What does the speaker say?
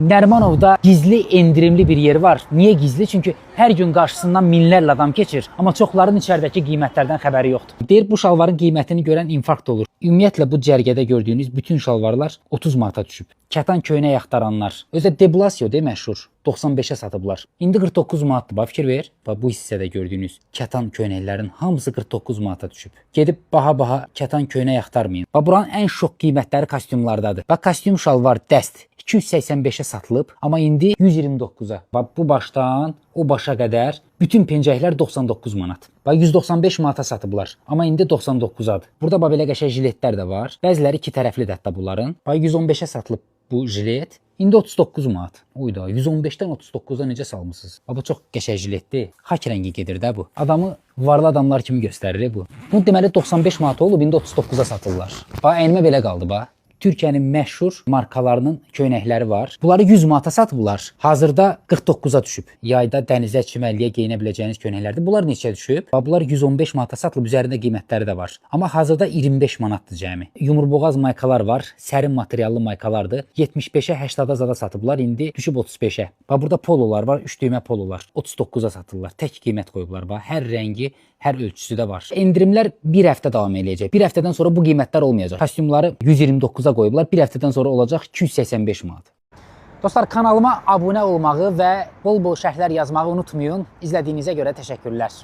Nərimanovda gizli endirimli bir yer var. Niyə gizli? Çünki hər gün qarşısından minlərlə adam keçir, amma çoxların içəridəki qiymətlərdən xəbəri yoxdur. Deyir bu şalvarın qiymətini görən infarkt olur. Ümumiyyətlə bu cərgədə gördüyünüz bütün şalvarlar 30 manata düşüb. Kətan köynək axtaranlar, özü də Deblasio de məşhur, 95-ə satıblar. İndi 49 manatdır, bax fikir ver. Bax bu hissədə gördüyünüz kətan köynəklərin hamısı 49 manata düşüb. Gedib baha kətan köynək axtarmayın. Bax buranın ən şok qiymətləri kostyumlardadır. Bax kostyum şalvar dəst 285-ə satılıb, amma indi 129-a. Bax bu başdan o başa qədər bütün pencəklər 99 manat. Bax 195 manata satıblar, amma indi 99-adır. Burada bax belə qəşəng jiletlər də var. Bəziləri iki tərəflidir hətta bunların. Bax 115-ə satılıb bu jilet. İndi 39 manat. Oyda 115-dən 39-a necə salmısınız? Bu çox qəşəng jiletdir. Xak rəngi gedir də bu. Adamı varlı adamlar kimi göstərir bu. Bu deməli 95 manat olub, indi 39-a satırlar. Bax əynimə belə qaldı bax. Türkiyənin məşhur markalarının köynəkləri var. Bunları 100 manata satıblar. Hazırda 49-a düşüb. Yayda dənizə, çimərliyə geyinə biləcəyiniz köynəklərdir. Bunlar neçəyə düşüb? Bunlar 115 manata satılıb, üzərində qiymətləri də var. Amma hazırda 25 manatdır cəmi. Yumurboğaz maykalar var. Sərin materiallı maykalardır. 75-ə, 80-a zada satıblar. İndi düşüb 35-ə. Burada pololar var, 3 düymə pololar. 39-a satırlar. Tək qiymət qoyublar. Hər rəngi, hər ölçüsü də var. Endirimlər bir həftə davam eləyəcək. Bir həftədən sonra bu qiymətlər olmayacaq. Kostyumları 129-a qoyublar. Bir həftədən sonra olacaq 285 manat. Dostlar, kanalıma abunə olmağı və bol-bol şərhlər yazmağı unutmayın. İzlədiyinizə görə təşəkkürlər.